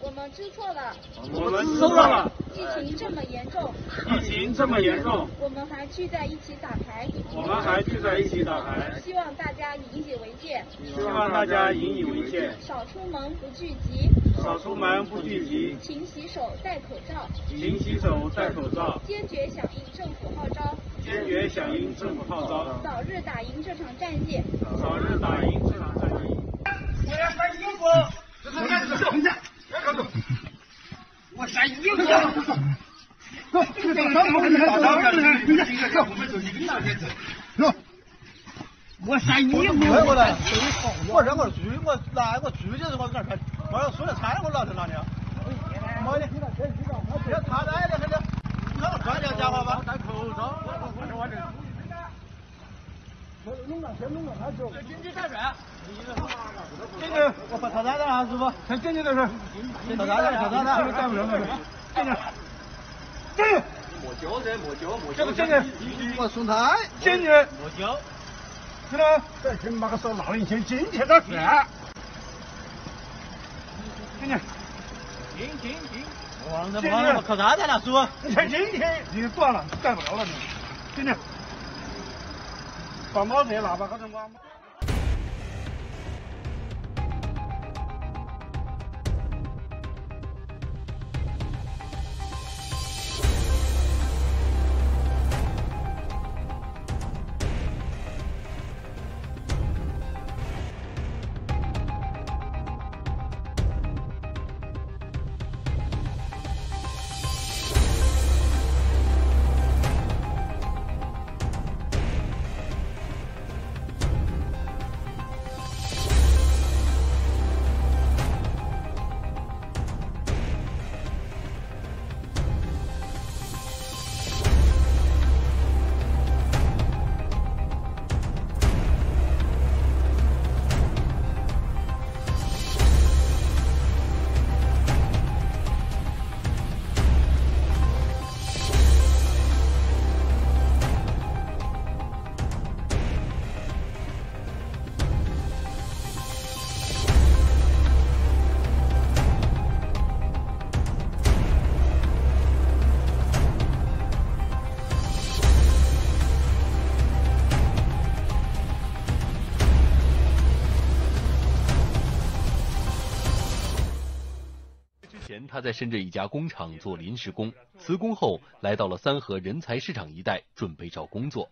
我们知错了，我们知错了。疫情这么严重，我们还聚在一起打牌，希望大家引以为戒，少出门不聚集，勤洗手戴口罩，坚决响应政府号召，早日打赢这场战役。我删衣服。我删衣服。我让我追，我来我追的时候我这儿，我要说的菜我拿在哪里啊？妈的，他来的很的，你让我专家讲话吧。戴口罩。这经济太软。这个我把他来的啊，师傅，看经济的事。他来的，干不了了。这个。莫教这，这个，我送他。经济。莫教。是的，这先把个手闹一些，经济的事。经济。王的妈，我靠啥的了，师傅？你看今天已经断了，干不了了，你。经济。把毛这喇叭搞成光。他在深圳一家工厂做临时工，辞工后来到了三河人才市场一带，准备找工作。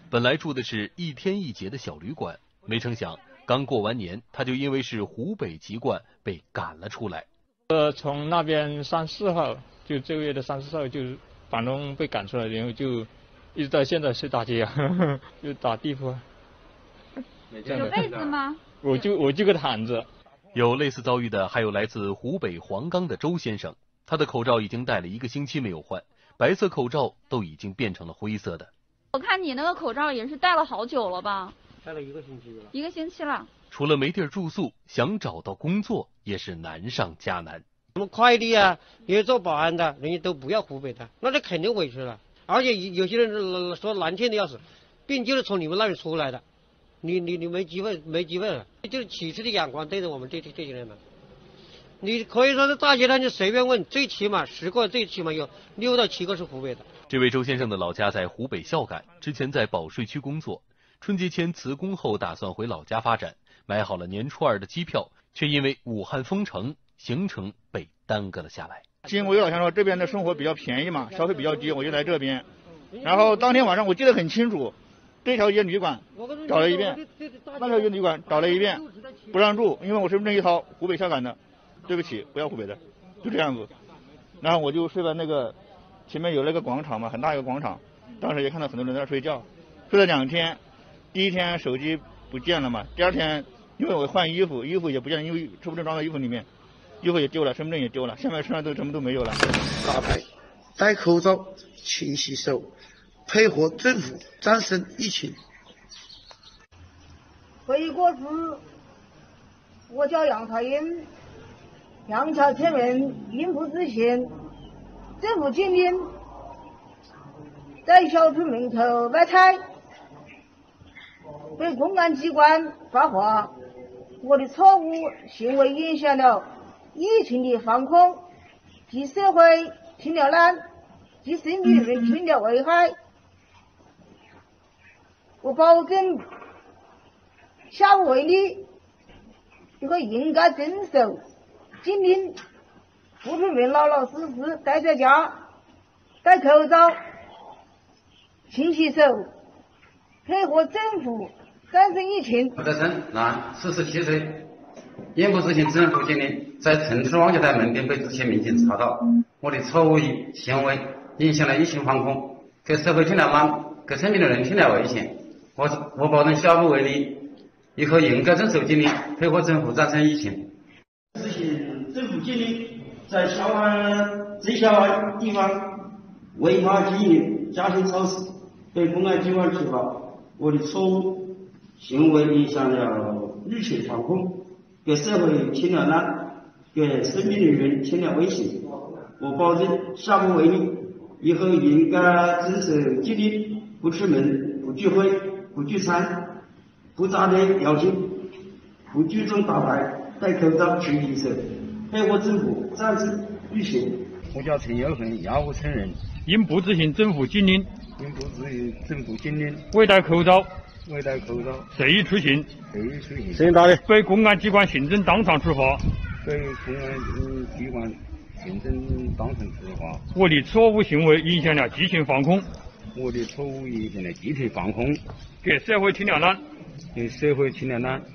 本来住的是一天一节的小旅馆，没成想刚过完年，他就因为是湖北籍贯被赶了出来。从那边34号，就这个月的34号就反动被赶出来，然后就一直到现在是打街啊，就打地铺。有被子吗？我就个毯子。有类似遭遇的还有来自湖北黄冈的周先生，他的口罩已经戴了1个星期没有换，白色口罩都已经变成了灰色的。我看你那个口罩也是戴了好久了吧？戴了1个星期了。1个星期了。除了没地儿住宿，想找到工作也是难上加难。我们快递啊，也有做保安的，人家都不要湖北的，那就肯定委屈了。而且有些人说难听的要死，病就是从你们那里出来的。你没机会了，就是歧视的眼光对着我们这些人了。你可以说是大街上就随便问，最起码10个，最起码有6到7个是湖北的。这位周先生的老家在湖北孝感，之前在保税区工作，春节前辞工后打算回老家发展，买好了年初2的机票，却因为武汉封城，行程被耽搁了下来。因为我老想说这边的生活比较便宜嘛，消费比较低，我就来这边。然后当天晚上我记得很清楚。这条街旅馆找了一遍，那条街旅馆找了一遍，不让住，因为我身份证一掏，湖北孝感的，对不起，不要湖北的，就这样子。然后我就睡在那个前面有那个广场嘛，很大一个广场，当时也看到很多人在那睡觉，睡了2天，第1天手机不见了嘛，第2天因为我换衣服也不见了，因为身份证装在衣服里面，衣服也丢了，身份证也丢了，下面身上都什么都没有了。打牌、戴口罩、勤洗手。配合政府战胜疫情。回国时，我叫杨彩英，杨桥前面应付之前，政府禁令在小区门口卖菜，被公安机关发话，我的错误行为影响了疫情的防控，给社会添了难，给生命人添了危害。我保证下不为例，以后应该遵守禁令，不出门老老实实待在家，戴口罩，勤洗手，配合政府战胜疫情。胡德生，男，47岁，因不执行政府禁令，在城市旺角台门店被执勤民警查到。我的错误行为影响了疫情防控，给社会添了难，给生命的人添了危险。我保证下不为例，以后应该遵守禁令，配合政府战胜疫情。执行政府禁令，在最小的地方违法经营家庭超市，被公安机关处罚。我的错误行为影响了疫情防控，给社会添了难，给生命的人添了危险。我保证下不为例，以后应该遵守禁令，不出门，不聚会，不聚餐，不扎堆聊天，不聚众打牌，戴口罩，勤洗手，配合政府战胜疫情。我叫陈友恒，亚务村人，因不执行政府禁令，未戴口罩，随意出行，谁打的？被公安机关行政当场处罚。我的错误行为影响了疫情防控，给社会添了难，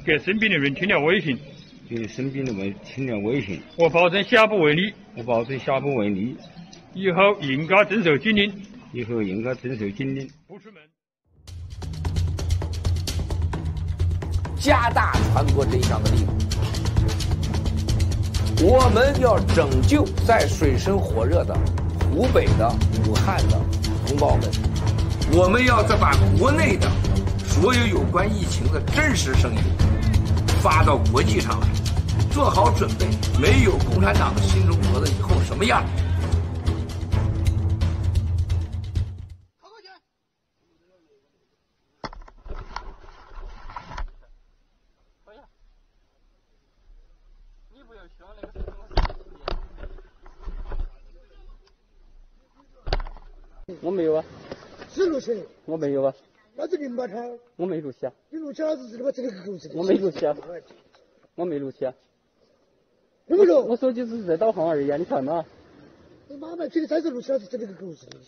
给生病的人添了危险。我保证下不为例，以后应该遵守禁令，不出门。加大传播真相的力度，我们要拯救在水深火热的湖北的武汉的同胞们，我们要再把国内的所有有关疫情的真实声音发到国际上来，做好准备，没有共产党的新中国的以后什么样？我没有啊。是录起来？我没有啊。那是你把他？我没录起啊。你录起老子知道把这个狗子。我没录起啊。我没录起啊。有没有？我手机只是在导航而已啊，你看嘛。你妈妈霹雳彩色录起老子整了个狗子的，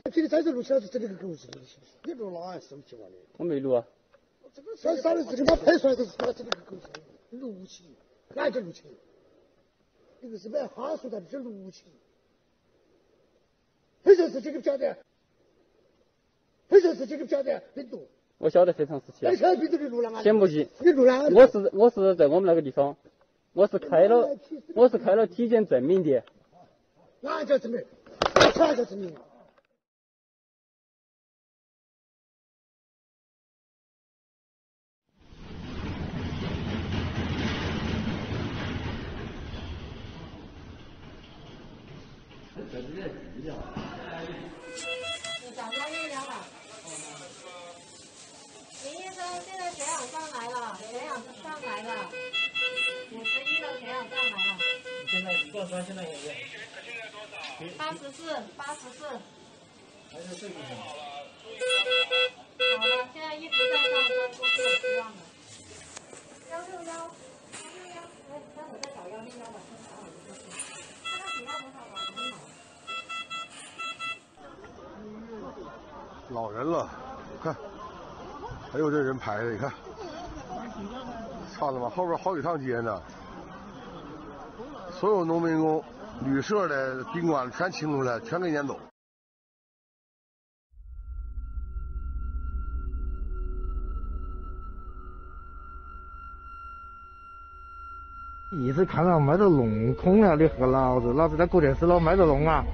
你霹雳彩色录起老子整了个狗子的，你录哪样手机玩的？我没录啊。这个傻的自己把拍出来都是他整了个狗子的，录起，哪叫录起？这个是把哈数的，这录起。非常是这个不晓得，病毒。我晓得非常时期啊。那晓得病毒的录了啊？先不急。你录了？我是在我们那个地方，我是开了体检证明的。哪叫证明？啥叫证明？你找到疫苗了？林医生，现在血氧上来了，51的血氧上来了。现在多少？现在也有。84。还是睡不醒。好了，现在一直在上升，都是有希望的。161，来，待会再找161吧，先找好一个。看看其他很好玩，很好。老人了，看，还有这人排的，你看，操他妈，后边好几趟街呢。所有农民工、旅社的宾馆全清出来，全给撵走。一直看到卖到弄空了，你和老子在过电视了卖到弄啊！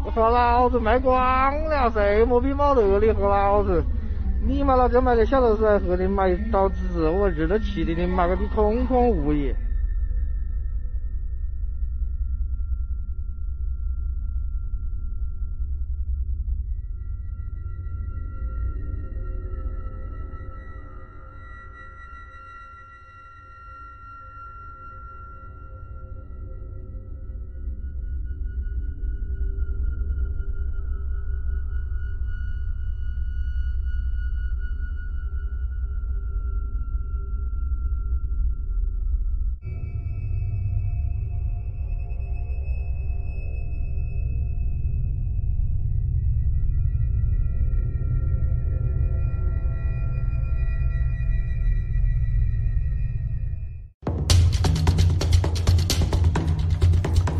我说老子卖光了，谁没比冇得？你和老子，你妈老子买个小豆子和你买导致我日都气的，你妈个逼空空无也。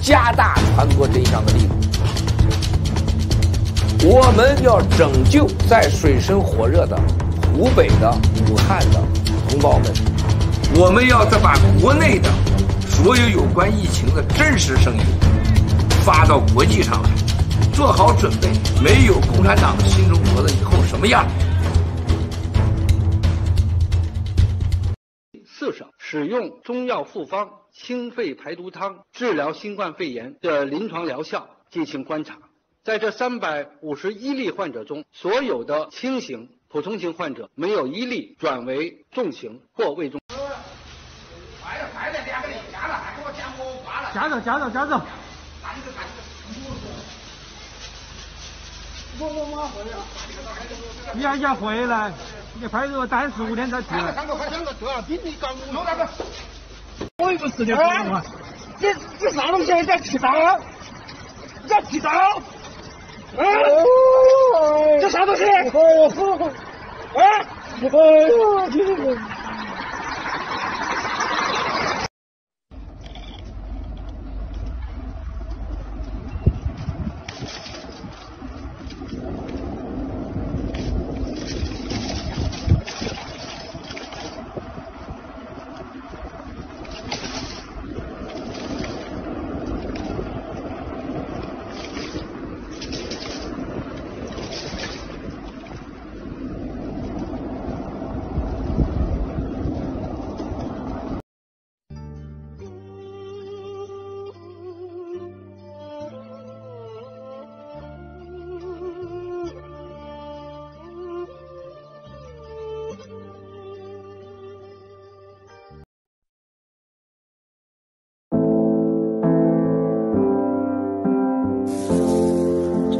加大传播真相的力度。我们要拯救在水深火热的湖北的武汉的同胞们，我们要把国内的所有有关疫情的真实声音发到国际上来，做好准备，没有共产党的新中国的以后什么样。4省使用中药复方清肺排毒汤治疗新冠肺炎的临床疗效进行观察。在这351例患者中，所有的轻型、普通型患者没有1例转为重型或危重。夹着。我回来。你要回来，你拍着单15天才出来。我又不是的朋友啊！这啥东西？你在气刀？你在气刀？这啥东西？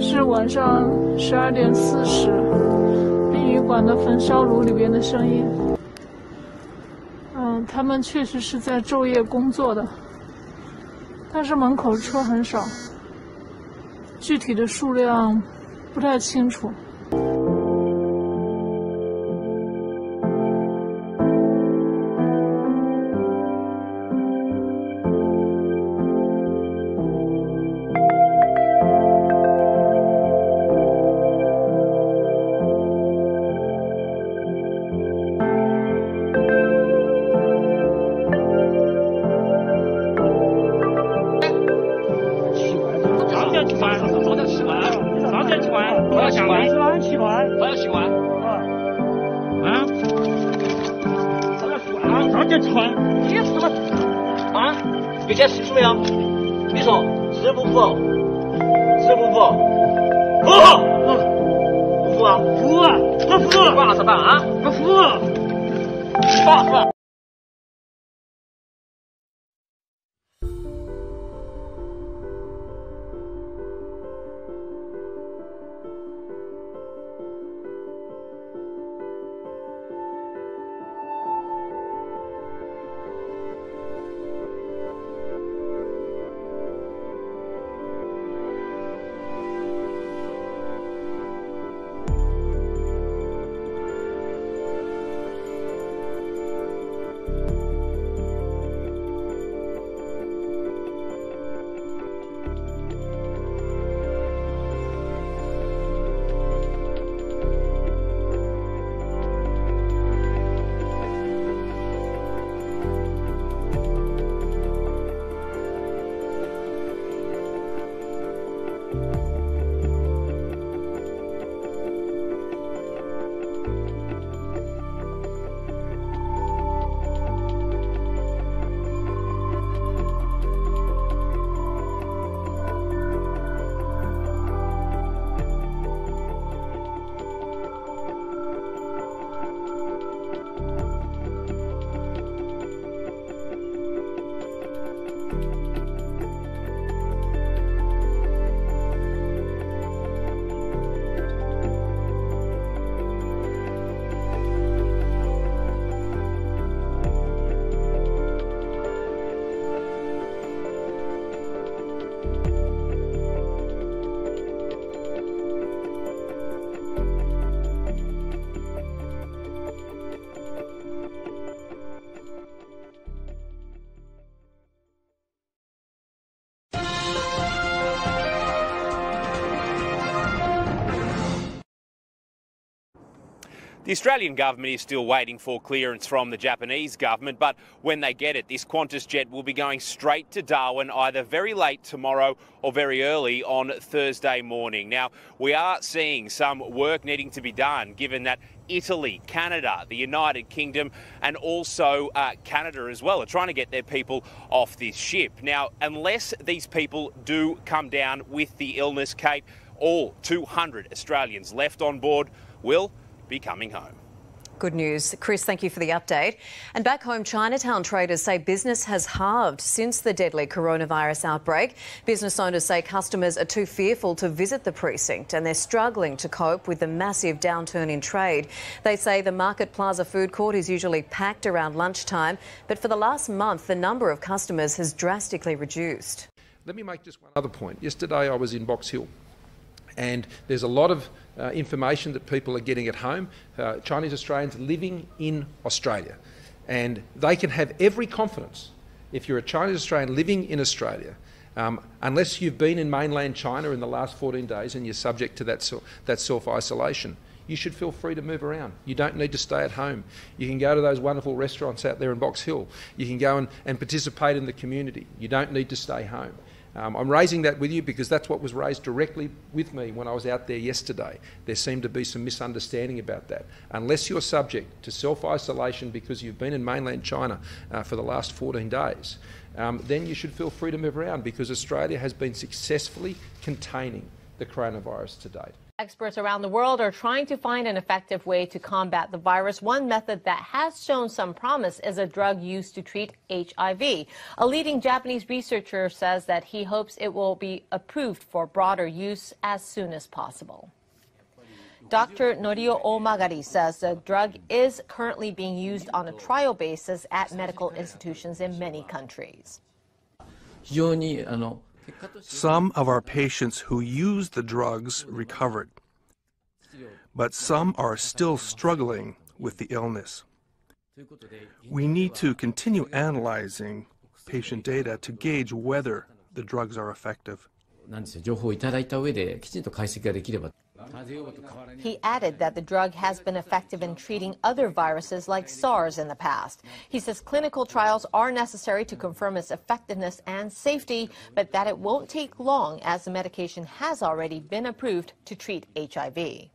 是晚上12点40，殡仪馆的焚烧炉里边的声音。他们确实是在昼夜工作的，但是门口车很少，具体的数量不太清楚。有钱吃没有？你说是不服？是不服？服？不服啊？服啊！不服！挂什么啊？不服！挂是吧？ The Australian government is still waiting for clearance from the Japanese government, but when they get it, this Qantas jet will be going straight to Darwin either very late tomorrow or very early on Thursday morning. Now, we are seeing some work needing to be done, given that Italy, Canada, the United Kingdom and also Canada as well are trying to get their people off this ship. Now, unless these people do come down with the illness, Kate, all 200 Australians left on board will be coming home. Good news. Chris, thank you for the update. And back home, Chinatown traders say business has halved since the deadly coronavirus outbreak. Business owners say customers are too fearful to visit the precinct and they're struggling to cope with the massive downturn in trade. They say the Market Plaza food court is usually packed around lunchtime, but for the last month, the number of customers has drastically reduced. Let me make just one other point. Yesterday I was in Box Hill. And there's a lot of information that people are getting at home, Chinese Australians living in Australia. And they can have every confidence, if you're a Chinese Australian living in Australia, unless you've been in mainland China in the last 14 days and you're subject to that self-isolation, you should feel free to move around. You don't need to stay at home. You can go to those wonderful restaurants out there in Box Hill. You can go and participate in the community. You don't need to stay home. I'm raising that with you because that's what was raised directly with me when I was out there yesterday. There seemed to be some misunderstanding about that. Unless you're subject to self-isolation because you've been in mainland China for the last 14 days, then you should feel free to move around because Australia has been successfully containing the coronavirus to date. Experts around the world are trying to find an effective way to combat the virus. One method that has shown some promise is a drug used to treat HIV. A leading Japanese researcher says that he hopes it will be approved for broader use as soon as possible. Dr. Norio Omagari says the drug is currently being used on a trial basis at medical institutions in many countries. Some of our patients who used the drugs recovered, but some are still struggling with the illness. We need to continue analyzing patient data to gauge whether the drugs are effective. He added that the drug has been effective in treating other viruses like SARS in the past. He says clinical trials are necessary to confirm its effectiveness and safety, but that it won't take long as the medication has already been approved to treat HIV.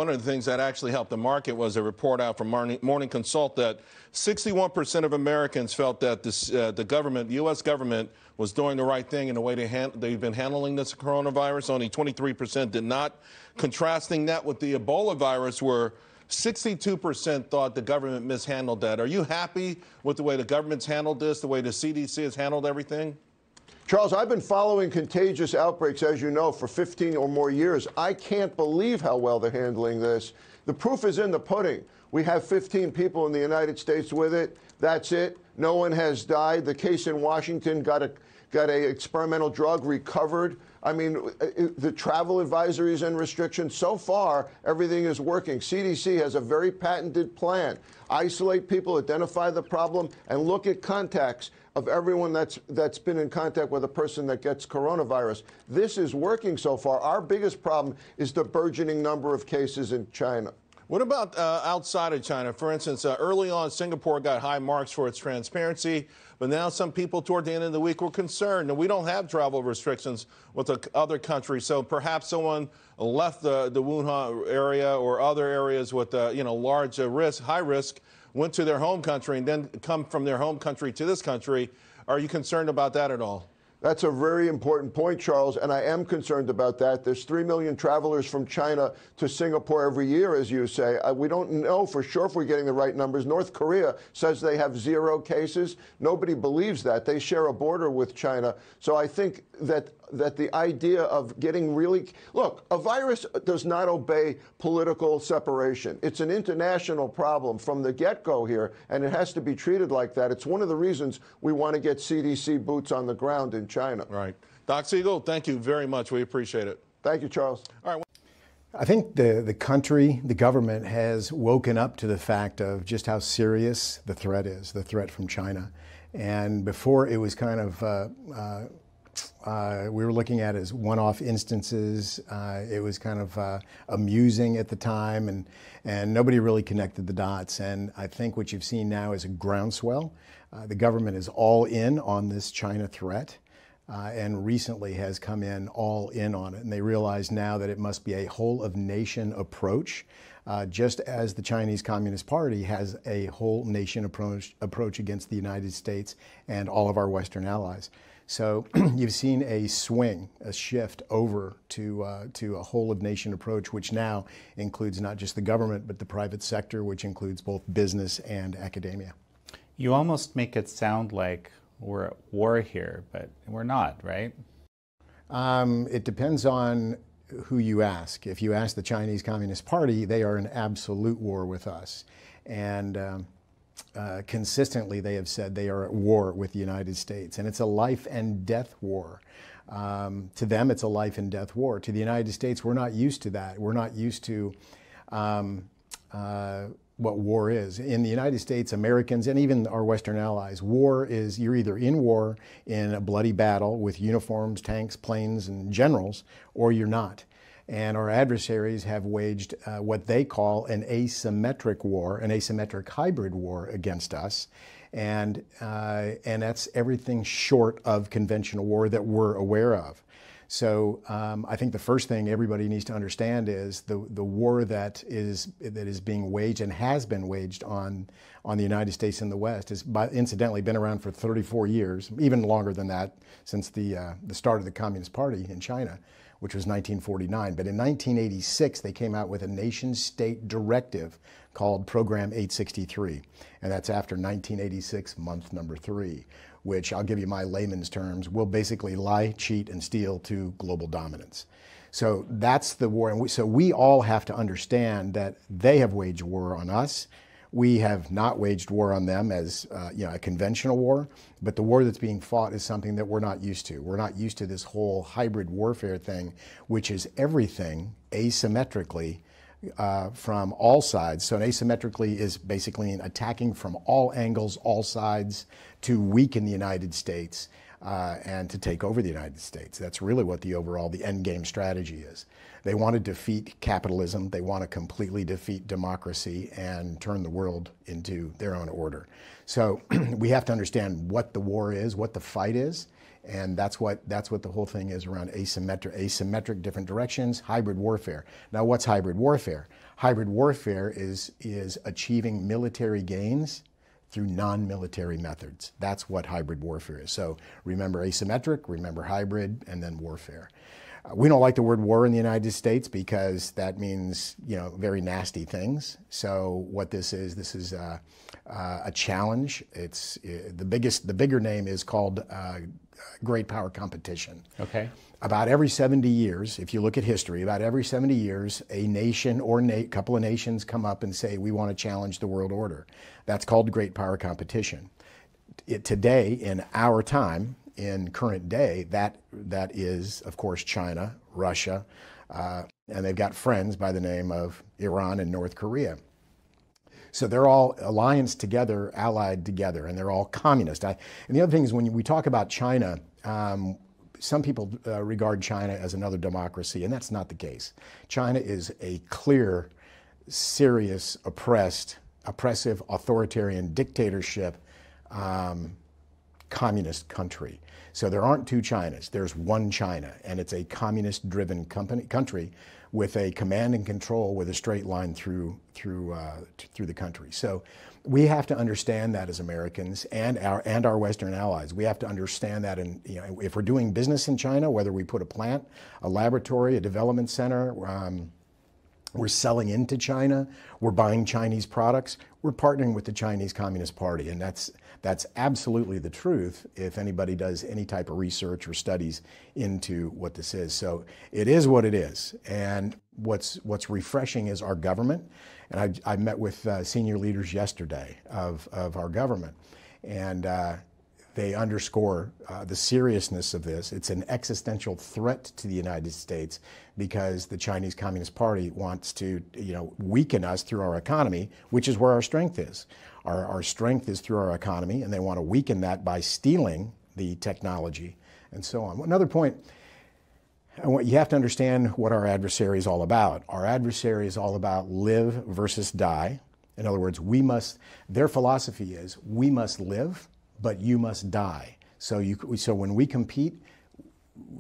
one of the things that actually helped the market was a report out from Morning Consult that 61% of Americans felt that the government, the U.S. government, was doing the right thing in the way they've been handling this coronavirus. Only 23% did not. Contrasting that with the Ebola virus, where 62% thought the government mishandled that. Are you happy with the way the government's handled this, the way the CDC has handled everything? Charles, I've been following contagious outbreaks, as you know, for 15 or more years. I can't believe how well they're handling this. The proof is in the pudding. We have 15 people in the United States with it. That's it. No one has died. The case in Washington got a experimental drug recovered. I mean, the travel advisories and restrictions, so far, everything is working. CDC has a very patented plan. Isolate people, identify the problem, and look at contacts of everyone that's been in contact with a person that gets coronavirus. This is working so far. Our biggest problem is the burgeoning number of cases in China. What about outside of China? For instance, early on, Singapore got high marks for its transparency, but now some people toward the end of the week were concerned. And we don't have travel restrictions with other countries, so perhaps someone left the Wuhan area or other areas with large high risk, went to their home country and then come from their home country to this country. Are you concerned about that at all? That's a very important point, Charles, and I am concerned about that. There's 3 million travelers from China to Singapore every year, as you say. We don't know for sure if we're getting the right numbers. North Korea says they have 0 cases. Nobody believes that. They share a border with China. So I think that the idea of getting really... Look, a virus does not obey political separation. It's an international problem from the get-go here, and it has to be treated like that. It's one of the reasons we want to get CDC boots on the ground in China. Right. Doc Siegel, thank you very much. We appreciate it. Thank you, Charles. All right. I think the country, the government has woken up to the fact of just how serious the threat is, the threat from China. And before it was kind of, we were looking at it as one-off instances. It was kind of amusing at the time, and nobody really connected the dots. And I think what you've seen now is a groundswell. The government is all in on this China threat, and recently has come in all in on it. And they realize now that it must be a whole-of-nation approach, just as the Chinese Communist Party has a whole-nation approach against the United States and all of our Western allies. So you've seen a swing, a shift over to a whole-of-nation approach, which now includes not just the government, but the private sector, which includes both business and academia. You almost make it sound like we're at war here, but we're not, right? It depends on who you ask. If you ask the Chinese Communist Party, they are in absolute war with us. And consistently they have said they are at war with the United States. And it's a life and death war. To them, it's a life and death war. To the United States, we're not used to that. We're not used to what war is. In the United States, Americans, and even our Western allies, war is, you're either in war in a bloody battle with uniforms, tanks, planes, and generals, or you're not. And our adversaries have waged what they call an asymmetric war, an asymmetric hybrid war against us. And that's everything short of conventional war that we're aware of. So I think the first thing everybody needs to understand is the war that is being waged and has been waged on the United States and the West has incidentally been around for 34 years, even longer than that, since the start of the Communist Party in China, which was 1949. But in 1986, they came out with a nation-state directive called Program 863, and that's after 1986, month number 3. Which, I'll give you my layman's terms, will basically lie, cheat, and steal to global dominance. So that's the war. And so we all have to understand that they have waged war on us. We have not waged war on them as a conventional war, but the war that's being fought is something that we're not used to. We're not used to this whole hybrid warfare thing, which is everything asymmetrically from all sides. So an asymmetrically is basically attacking from all angles, all sides, to weaken the United States and to take over the United States. That's really what the end game strategy is. They want to defeat capitalism. They want to completely defeat democracy and turn the world into their own order. So we have to understand what the war is, what the fight is, And that's what the whole thing is around asymmetric different directions, hybrid warfare. Now, what's hybrid warfare? Hybrid warfare is achieving military gains through non-military methods. That's what hybrid warfare is. So remember asymmetric, remember hybrid, and then warfare. We don't like the word war in the United States because that means, very nasty things. So what this is a challenge. It's the bigger name is called great power competition. Okay. About every 70 years, if you look at history, about every 70 years, a nation or couple of nations come up and say, we want to challenge the world order. That's called great power competition. Today, in our time, in current day, that is, of course, China, Russia, and they've got friends by the name of Iran and North Korea. So they're all allianced together, allied together, and they're all communist. And the other thing is, when we talk about China, some people regard China as another democracy, and that's not the case. China is a clear, serious, oppressive, authoritarian dictatorship communist country. So there aren't two Chinas. There's one China, and it's a communist-driven country with a command and control with a straight line through the country. So we have to understand that as Americans and our Western allies. We have to understand that, and if we're doing business in China, whether we put a plant, a laboratory, a development center, we're selling into China, we're buying Chinese products, we're partnering with the Chinese Communist Party, and that's absolutely the truth if anybody does any type of research or studies into what this is. So it is what it is. And what's refreshing is our government. And I met with senior leaders yesterday of our government, and they underscore the seriousness of this. It's an existential threat to the United States because the Chinese Communist Party wants to, weaken us through our economy, which is where our strength is. Our strength is through our economy, and they want to weaken that by stealing the technology and so on. Another point, you have to understand what our adversary is all about. Our adversary is all about live versus die. In other words, their philosophy is we must live, but you must die. So when we compete,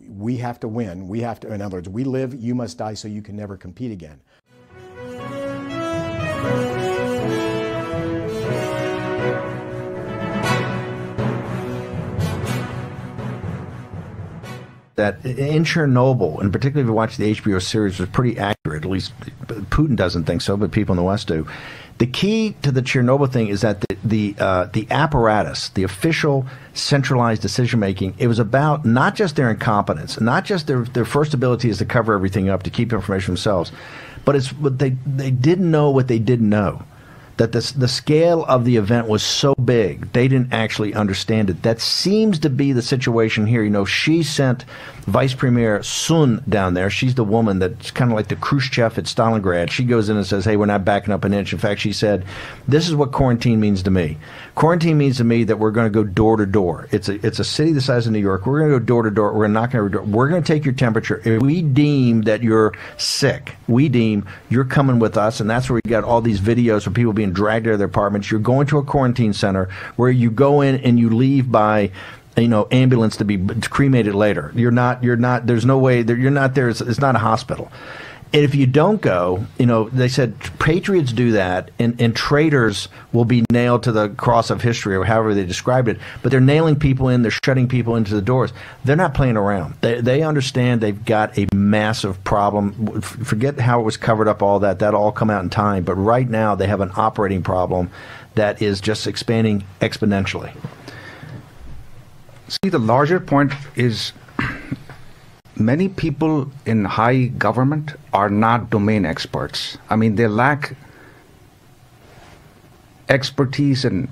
we have to win. In other words, we live, you must die, so you can never compete again. That in Chernobyl, and particularly if you watch the HBO series, was pretty accurate. At least Putin doesn't think so, but people in the West do. The key to the Chernobyl thing is that the apparatus, the official centralized decision making, it was about not just their incompetence, not just their first ability is to cover everything up, to keep information themselves, but it's what they didn't know what they didn't know. That the scale of the event was so big, they didn't actually understand it. That seems to be the situation here. She sent Vice Premier Sun down there. She's the woman that's kind of like the Khrushchev at Stalingrad. She goes in and says, hey, we're not backing up an inch. In fact, she said, this is what quarantine means to me. Quarantine means to me that we're going to go door to door. It's a city the size of New York. We're going to go door to door. We're not going to door. We're going to take your temperature. If we deem that you're sick, we deem you're coming with us, and that's where we got all these videos of people being dragged out of their apartments. You're going to a quarantine center where you go in and you leave by ambulance to be cremated later. There's no way that you're not there. It's not a hospital. And if you don't go, they said patriots do that, and traitors will be nailed to the cross of history, or however they described it. But they're nailing people in, they're shutting people into the doors. They're not playing around. They understand they've got a massive problem. Forget how it was covered up, all that. That'll all come out in time. But right now, they have an operating problem that is just expanding exponentially. See, the larger point is many people in high government are not domain experts. I mean, they lack expertise in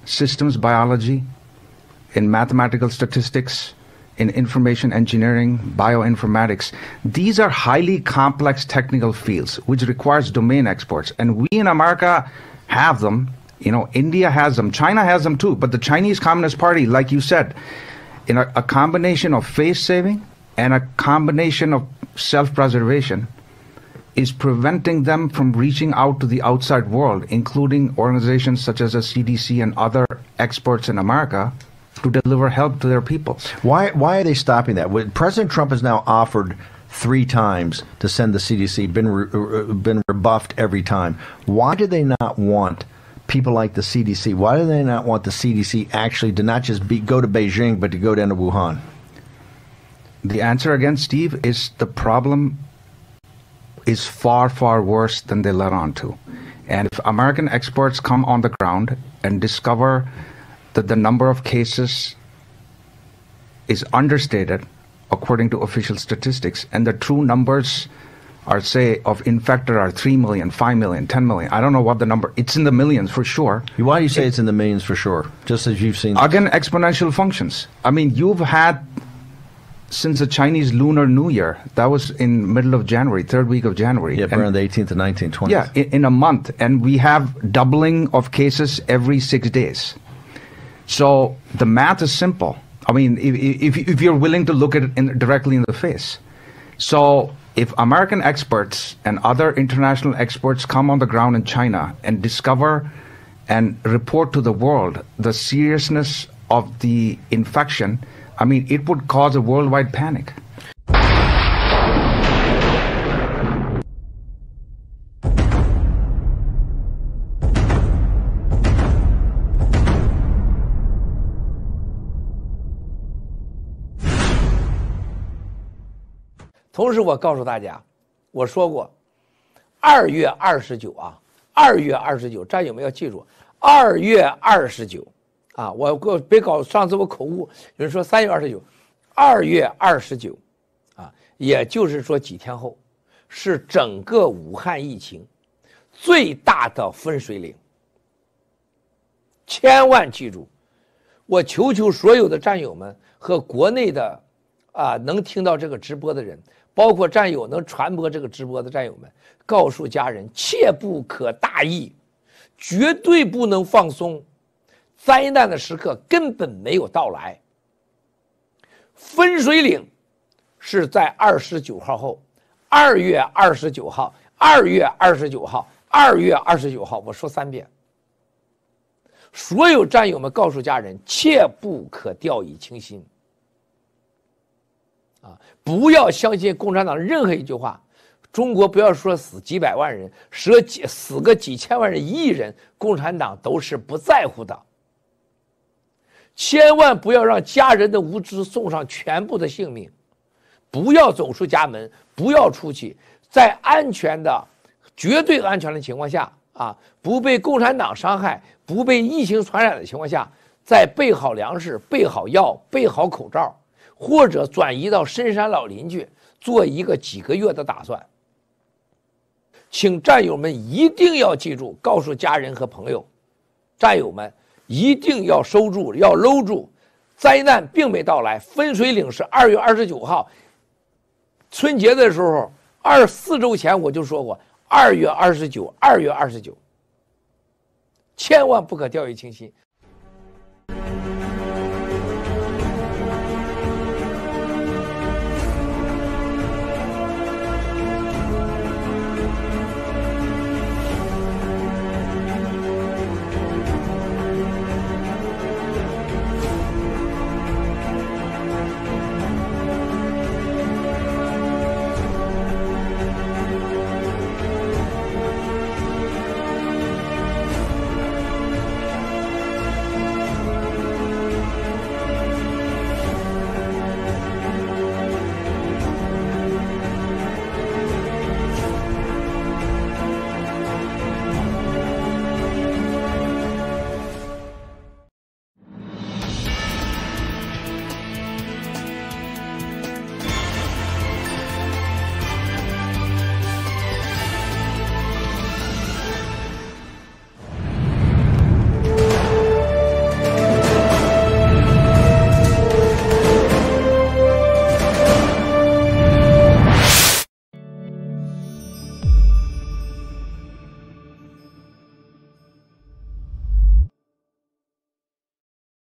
systems biology, in mathematical statistics, in information engineering, bioinformatics. These are highly complex technical fields, which requires domain experts. And we in America have them. India has them. China has them too. But the Chinese Communist Party, like you said, in a combination of face saving and a combination of self-preservation, is preventing them from reaching out to the outside world, including organizations such as the CDC and other experts in America, to deliver help to their people. Why are they stopping that? President Trump has now offered 3 times to send the CDC, been rebuffed every time. Why do they not want people like the CDC? Why do they not want the CDC actually to not just go to Beijing, but to go down to Wuhan? The answer again, Steve, is the problem is far, far worse than they let on to. And if American experts come on the ground and discover that the number of cases is understated according to official statistics, and the true numbers are, say, of infected are 3 million, 5 million, 10 million. I don't know what the number, it's in the millions for sure. Why do you say it's in the millions for sure? Just as you've seen. Again, exponential functions. I mean, you've had, since the Chinese Lunar New Year, that was in middle of January, 3rd week of January. Yeah, around the 18th and 19th, 20th. Yeah, in a month. And we have doubling of cases every 6 days. So the math is simple. I mean, if you're willing to look at it directly in the face. So if American experts and other international experts come on the ground in China and discover and report to the world the seriousness of the infection, I mean, it would cause a worldwide panic. 同时，我告诉大家，我说过，2月29啊，2月29，战友们要记住，2月29。 啊，我别搞，上次我口误，有人说3月29，2月29，啊，也就是说几天后，是整个武汉疫情最大的分水岭。千万记住，我求所有的战友们和国内的能听到这个直播的人，包括战友能传播这个直播的战友们，告诉家人切不可大意，绝对不能放松。 灾难的时刻根本没有到来。分水岭是在29号后，2月29号，2月29号，2月29号，我说3遍。所有战友们告诉家人，切不可掉以轻心。啊，不要相信共产党任何一句话。中国不要说死几百万人，死个几千万人、1亿人，共产党都是不在乎的。 千万不要让家人的无知送上全部的性命，不要走出家门，不要出去，在安全的、绝对安全的情况下啊，不被共产党伤害，不被疫情传染的情况下，再备好粮食、备好药、备好口罩，或者转移到深山老林去，做一个几个月的打算。请战友们一定要记住，告诉家人和朋友，战友们。 一定要收住，要搂住，灾难并没到来。分水岭是2月29号，春节的时候，4周前我就说过，2月29，2月29，千万不可掉以轻心。